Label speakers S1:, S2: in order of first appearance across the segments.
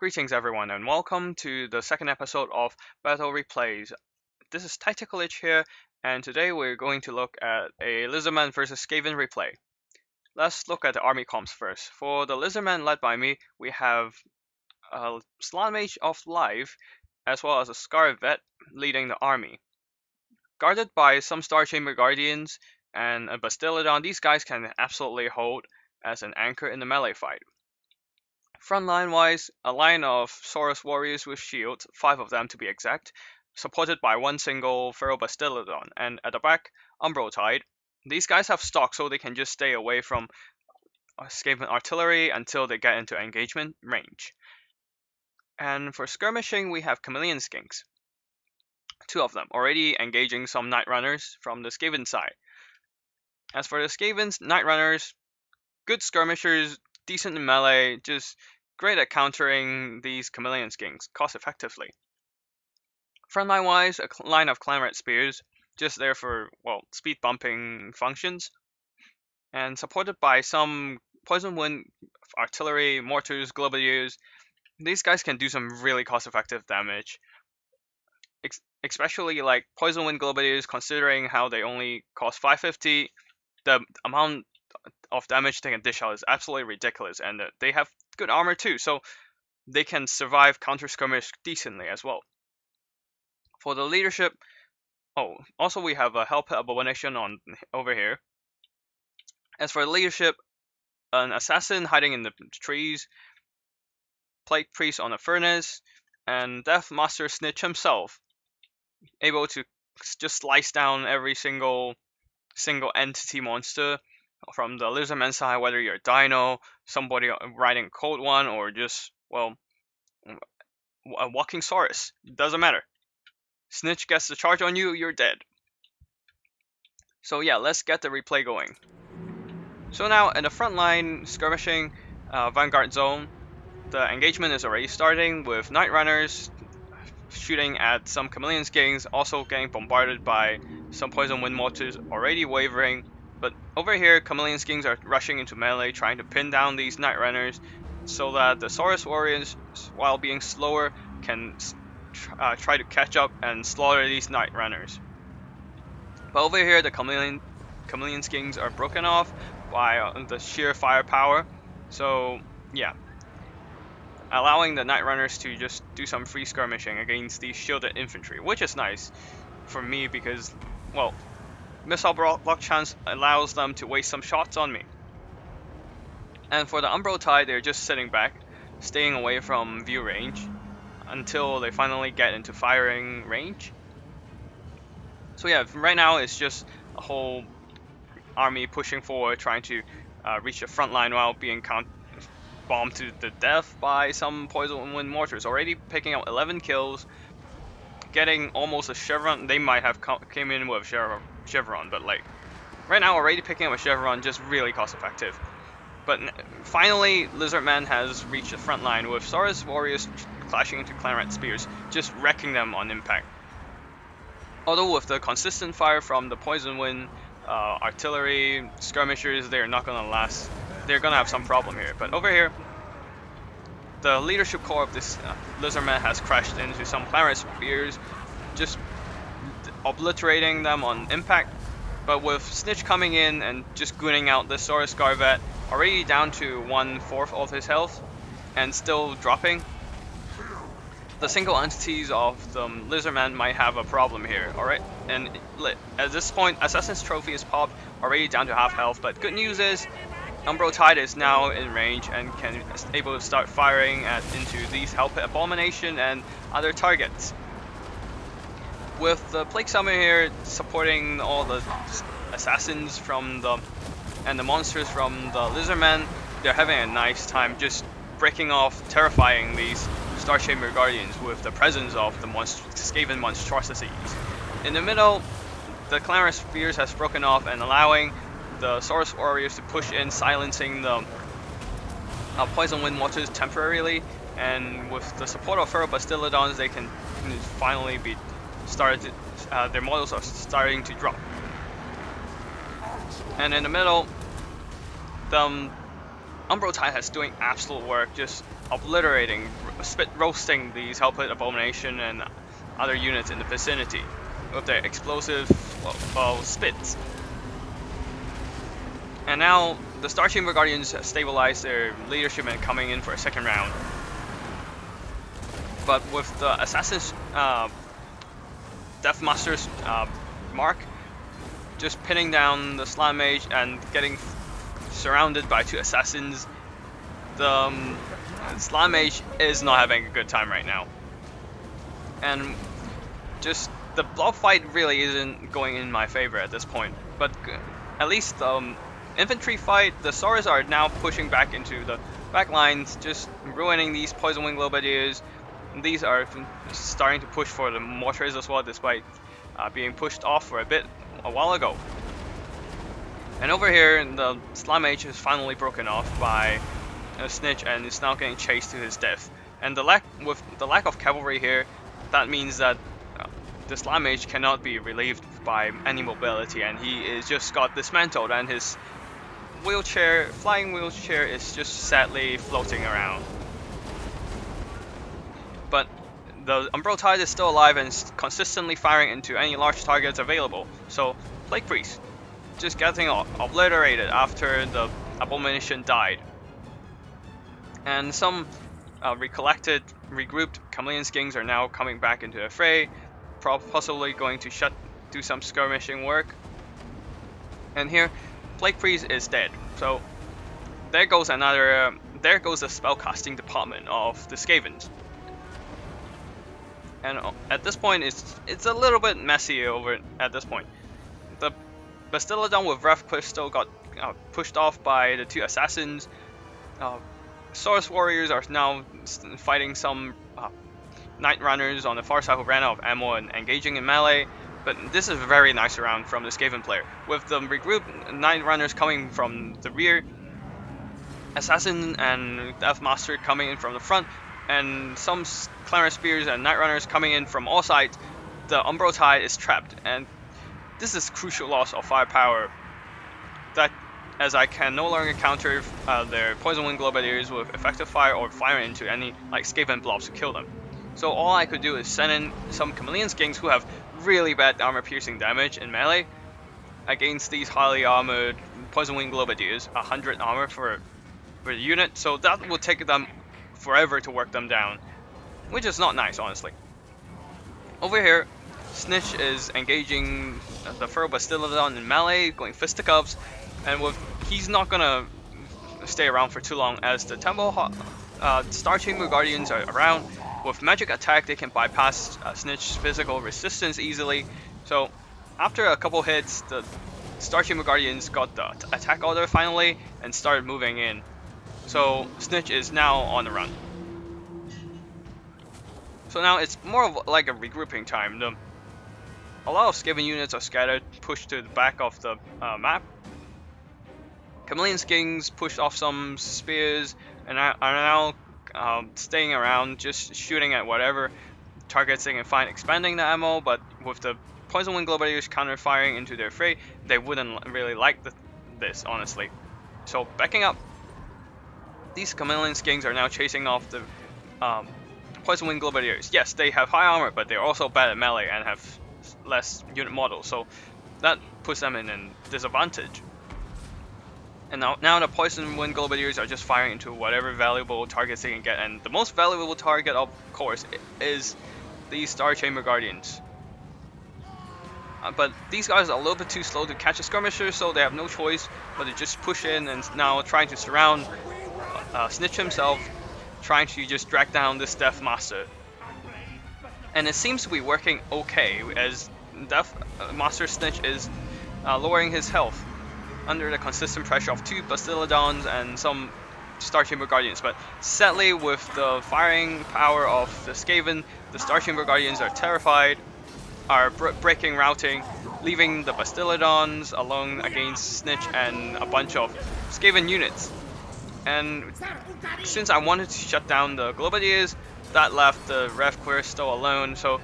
S1: Greetings everyone and welcome to the second episode of Battle Replays. This is Tactical Itch here, and today we're going to look at a Lizardmen versus Skaven replay. Let's look at the army comps first. For the Lizardmen led by me, we have a Slant Mage of Life, as well as a Scar Vet leading the army. Guarded by some Star Chamber Guardians and a Bastillodon, these guys can absolutely hold as an anchor in the melee fight. Frontline wise, a line of Saurus warriors with shields, 5 of them to be exact, supported by one single Feral Bastillodon, and at the back, Umbral Tide. These guys have stock so they can just stay away from Skaven artillery until they get into engagement range. And for skirmishing, we have Chameleon Skinks. 2 of them, already engaging some Night Runners from the Skaven side. As for the Skavens, Night Runners, good skirmishers, decent in melee, just great at countering these Chameleon Skinks cost effectively. Frontline wise, a line of Clanrat Spears, just there for, well, speed bumping functions, and supported by some Poison Wind artillery, mortars, globadiers. These guys can do some really cost effective damage. Especially like Poison Wind globadiers, considering how they only cost 550, the amount of damage they can dish out is absolutely ridiculous, and they have good armor too, so they can survive counter skirmish decently as well. For the leadership, also we have a help abomination on over here. As for the leadership, an assassin hiding in the trees, plague priest on a furnace, and death master Snikch himself, able to just slice down every single entity monster from the Lizardmen side, whether you're a Dino, somebody riding a cold one, or just, well, a walking saurus. Doesn't matter. Snikch gets the charge on you, you're dead. So yeah, let's get the replay going. So now, in the front line skirmishing Vanguard zone, the engagement is already starting with Night Runners shooting at some Chameleon Skinks, also getting bombarded by some Poison Wind mortars already wavering. But over here, Chameleon Skinks are rushing into melee, trying to pin down these Night Runners, so that the Saurus warriors, while being slower, can try to catch up and slaughter these Night Runners. But over here, the Chameleon Skinks are broken off by the sheer firepower, so yeah, allowing the Night Runners to just do some free skirmishing against these shielded infantry, which is nice for me because, well, missile block chance allows them to waste some shots on me. And for the Umbral Tide, they're just sitting back, staying away from view range until they finally get into firing range. So yeah, right now it's just a whole army pushing forward, trying to reach the front line while being bombed to the death by some Poison Wind mortars. Already picking up 11 kills, getting almost a chevron. They might have came in with a chevron, but like right now already picking up a chevron just really cost effective. But finally, Lizardman has reached the front line with Saurus warriors clashing into Clanrat Spears, just wrecking them on impact. Although with the consistent fire from the Poison Wind artillery skirmishers, they're not gonna last. They're gonna have some problem here. But over here, the leadership core of this Lizardman has crashed into some Clanrat Spears, just obliterating them on impact. But with Snikch coming in and just gooning out the Saurus Scarvet, already down to 1/4 of his health, and still dropping, the single entities of the Lizardman might have a problem here, alright? And at this point, Assassin's Trophy is popped, already down to half health, but good news is, Umbral Tide is now in range and can able to start firing into these Help Abomination and other targets. With the Plague Summoner here supporting all the assassins from and the monsters from the Lizardmen, they're having a nice time just breaking off, terrifying these Star Chamber Guardians with the presence of the Skaven monstrosities. In the middle, the Clanrat Spears has broken off and allowing the Saurus warriors to push in, silencing the Poison Wind mortars temporarily, and with the support of Feral Bastillodons, they can finally be started. Their models are starting to drop. And in the middle, the Umbral Tide has doing absolute work, just obliterating, spit roasting these Hellpit Abomination and other units in the vicinity with their explosive spits. And now the Star Chamber Guardians have stabilized their leadership and coming in for a second round. But with the Assassin's Death Master's mark, just pinning down the Slam Mage and getting surrounded by 2 assassins, the Slam Mage is not having a good time right now. And just the blob fight really isn't going in my favor at this point. But at least infantry fight, the saurus are now pushing back into the back lines, just ruining these Poison Wing Globadiers. These are starting to push for the mortars as well, despite being pushed off for a while ago. And over here, the Slam Mage is finally broken off by Snikch and is now getting chased to his death. And with the lack of cavalry here, that means that the Slam Mage cannot be relieved by any mobility, and he is just got dismantled, and his flying wheelchair is just sadly floating around. But the Umbral Tide is still alive and is consistently firing into any large targets available. So Plague Priest just getting obliterated after the Abomination died. And some regrouped Chameleon Skings are now coming back into the fray, possibly going to do some skirmishing work. And here, Plague Priest is dead. So there goes the spellcasting department of the Skavens. And at this point, it's a little bit messy over at this point. The Bastillodon with Rev Pistol got pushed off by the 2 assassins. Saurus warriors are now fighting some Night Runners on the far side who ran out of ammo and engaging in melee. But this is a very nice round from the Skaven player, with the regrouped Night Runners coming from the rear, Assassin and Death Master coming in from the front, and some Clarence Spears and Night Runners coming in from all sides. The Umbral Tide is trapped, and this is crucial loss of firepower, that as I can no longer counter their Poison Wing Globadiers with effective fire or fire into any Skaven blobs to kill them. So all I could do is send in some Chameleon Skings who have really bad armor piercing damage in melee against these highly armored Poison Wing Globadiers, 100 armor for the unit, so that will take them forever to work them down, which is not nice, honestly. Over here, Snikch is engaging the Feral Bastillodon in melee, going fisticuffs, and he's not gonna stay around for too long, as the Star Chamber Guardians are around. With magic attack, they can bypass Snikch's physical resistance easily. So after a couple hits, the Star Chamber Guardians got the attack order finally and started moving in. So Snikch is now on the run. So now it's more of like a regrouping time. A lot of Skaven units are scattered, pushed to the back of the map. Chameleon Skings pushed off some spears and are now staying around, just shooting at whatever targets they can find, expanding the ammo. But with the Poison Wing Globadiers counter firing into their fray, they wouldn't really like this, honestly. So backing up, these Chameleon Skings are now chasing off the Poison Wing Globadiers. Yes, they have high armor, but they're also bad at melee and have less unit models, so that puts them in a disadvantage. And now the Poison Wing Globadiers are just firing into whatever valuable targets they can get, and the most valuable target, of course, is these Star Chamber Guardians. But these guys are a little bit too slow to catch a skirmisher, so they have no choice but to just push in and now trying to surround Snikch himself, trying to just drag down this Death Master. And it seems to be working okay, as Death Master Snikch is lowering his health under the consistent pressure of 2 Bastillodons and some Star Chamber Guardians. But sadly, with the firing power of the Skaven, the Star Chamber Guardians are terrified, are breaking routing, leaving the Bastillodons alone against Snikch and a bunch of Skaven units. And since I wanted to shut down the Globadiers, that left the Rev Crystal alone, so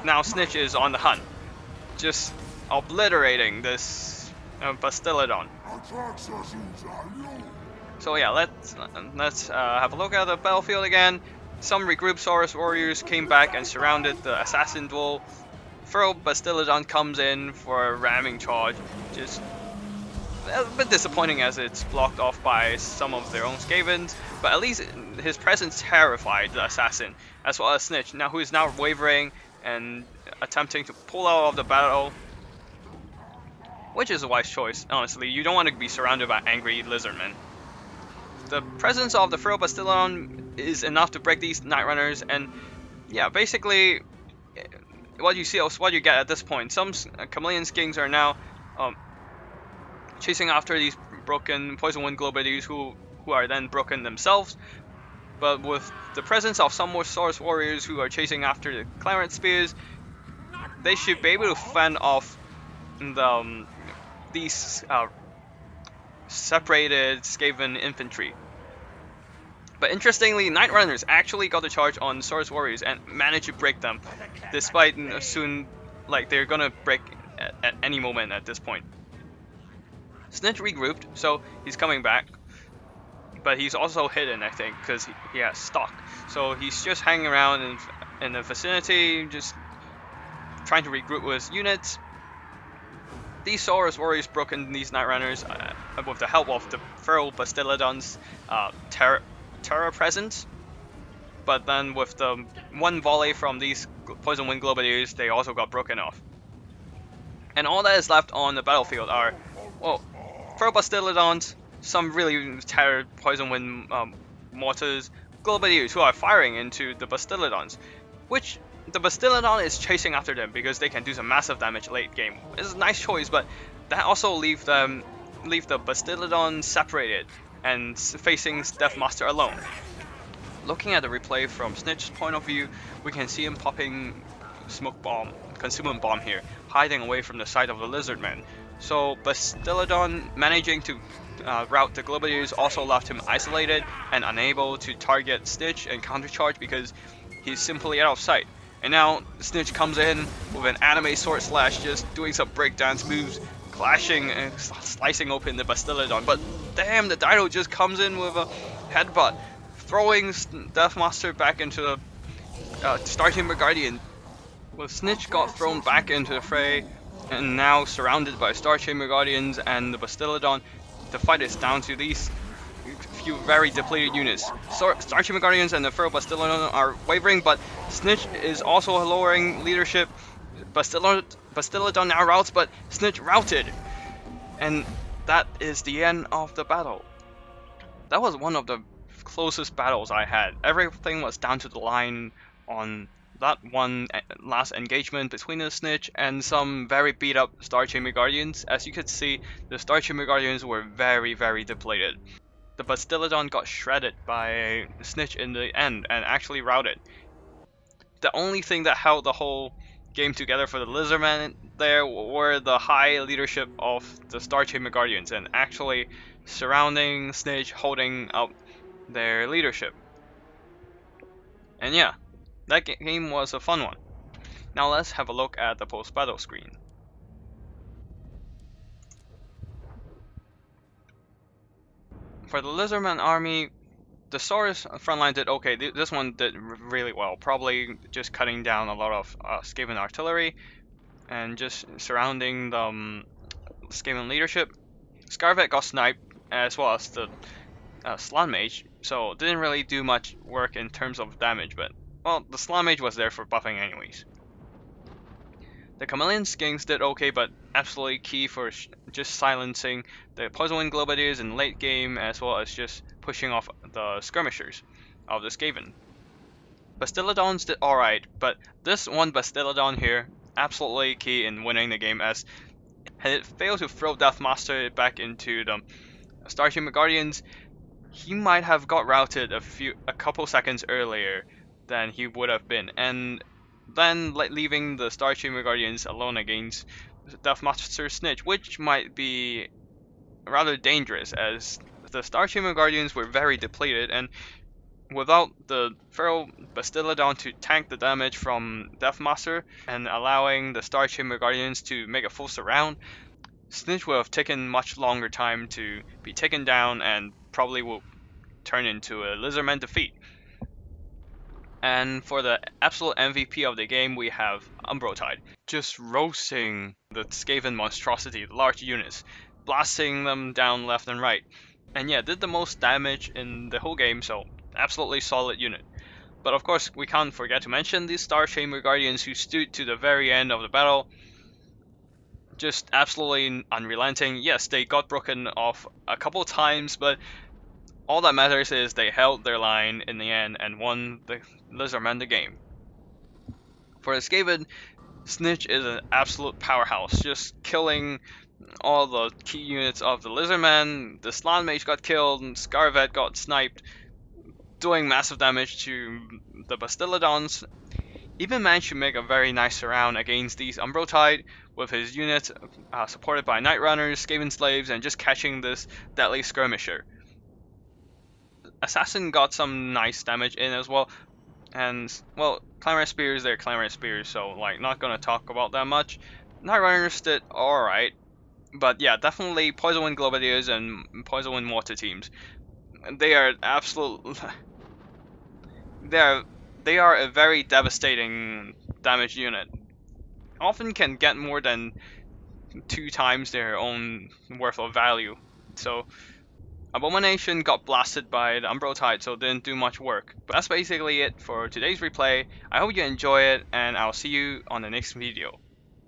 S1: now Snikch is on the hunt, just obliterating this Bastillodon. So yeah, let's have a look at the battlefield again. Some regrouped Saurus warriors came back and surrounded the assassin duel. Feral Bastillodon comes in for a ramming charge, just a bit disappointing as it's blocked off by some of their own Skavens, but at least his presence terrified the assassin, as well as Snikch, now who is now wavering and attempting to pull out of the battle, which is a wise choice, honestly. You don't want to be surrounded by angry Lizardmen. The presence of the Feral Bastillodon is enough to break these Night Runners, and yeah, basically what you get at this point. Some Chameleon Skinks are now chasing after these broken Poison Wind Globadies who are then broken themselves. But with the presence of some more Saurus warriors who are chasing after the Clarence Spears, they should be able to fend off these separated Skaven infantry. But interestingly, Night Runners actually got the charge on Saurus warriors and managed to break them, despite soon, like, they're gonna break at any moment at this point. Snikch regrouped, so he's coming back, but he's also hidden, I think, because he has stock. So he's just hanging around in the vicinity, just trying to regroup with units. These Saurus warriors broke in these Night Runners with the help of the Feral Bastillodon's terror presence. But then with the one volley from these Poison Wind Globadiers, they also got broken off. And all that is left on the battlefield are, well, Feral Bastillodons, some really terror Poison Wind mortars, Globadiers who are firing into the Bastillodons, which the Bastillodon is chasing after them because they can do some massive damage late game. It's a nice choice, but that also leave the Bastillodon separated and facing Deathmaster alone. Looking at the replay from Snikch's point of view, we can see him popping smoke bomb, concealment bomb here, hiding away from the sight of the Lizardmen. So Bastillodon managing to rout the Globadiers also left him isolated and unable to target Snikch and countercharge because he's simply out of sight. And now Snikch comes in with an anime sword slash, just doing some breakdance moves, clashing and slicing open the Bastillodon. But damn, the Dino just comes in with a headbutt, throwing Deathmaster back into the Star Chamber Guardian. With Snikch got thrown back into the fray and now surrounded by Star Chamber Guardians and the Bastillodon, the fight is down to these few very depleted units. Star Chamber Guardians and the Feral Bastillodon are wavering, but Snikch is also lowering leadership. Bastillodon now routs, but Snikch routed. And that is the end of the battle. That was one of the closest battles I had. Everything was down to the line on that one last engagement between the Snikch and some very beat up Star Chamber Guardians. As you could see, the Star Chamber Guardians were very, very depleted. The Bastillodon got shredded by Snikch in the end and actually routed. The only thing that held the whole game together for the Lizardmen there were the high leadership of the Star Chamber Guardians and actually surrounding Snikch, holding up their leadership. And yeah, that game was a fun one. Now let's have a look at the post-battle screen. For the Lizardman army, the Saurus frontline did okay. This one did really well, probably just cutting down a lot of Skaven artillery and just surrounding the Skaven leadership. Scarvet got sniped as well as the Slan Mage, so didn't really do much work in terms of damage, but well, the Slan Mage was there for buffing anyways. The Chameleon Skinks did okay, but absolutely key for just silencing the Poison Wind Globadiers in late game, as well as just pushing off the skirmishers of the Skaven. Bastillodons did alright, but this one Bastillodon here, absolutely key in winning the game, as had it failed to throw Deathmaster back into the Star Chamber Guardians, he might have got routed a couple seconds earlier than he would have been, and then leaving the Star Chamber Guardians alone against Deathmaster Snikch, which might be rather dangerous as the Star Chamber Guardians were very depleted, and without the Feral Bastillodon to tank the damage from Deathmaster and allowing the Star Chamber Guardians to make a full surround, Snikch would have taken much longer time to be taken down and probably will turn into a Lizardmen defeat. And for the absolute MVP of the game, we have Umbral Tide, just roasting the Skaven monstrosity, the large units, blasting them down left and right. And yeah, did the most damage in the whole game, so absolutely solid unit. But of course, we can't forget to mention the Star Chamber Guardians who stood to the very end of the battle, just absolutely unrelenting. Yes, they got broken off a couple times, but all that matters is they held their line in the end and won the Lizardmen the game. For the Skaven, Snikch is an absolute powerhouse, just killing all the key units of the Lizardmen. The Slan Mage got killed, and Scarvet got sniped, doing massive damage to the Bastiladons. Even managed to make a very nice surround against these Umbral Tide with his unit supported by Night Runners, Skaven Slaves, and just catching this deadly skirmisher. Assassin got some nice damage in as well, and well, Clamorous Spears, they're Clamorous Spears, so like not gonna talk about that much. Night Runners did alright, but yeah, definitely Poison Wind Globadiers and Poison Wind Mortar teams. They are absolute. They are a very devastating damage unit. Often can get more than 2 times their own worth of value. So Abomination got blasted by the Umbral Tide, so didn't do much work. But that's basically it for today's replay. I hope you enjoy it, and I'll see you on the next video.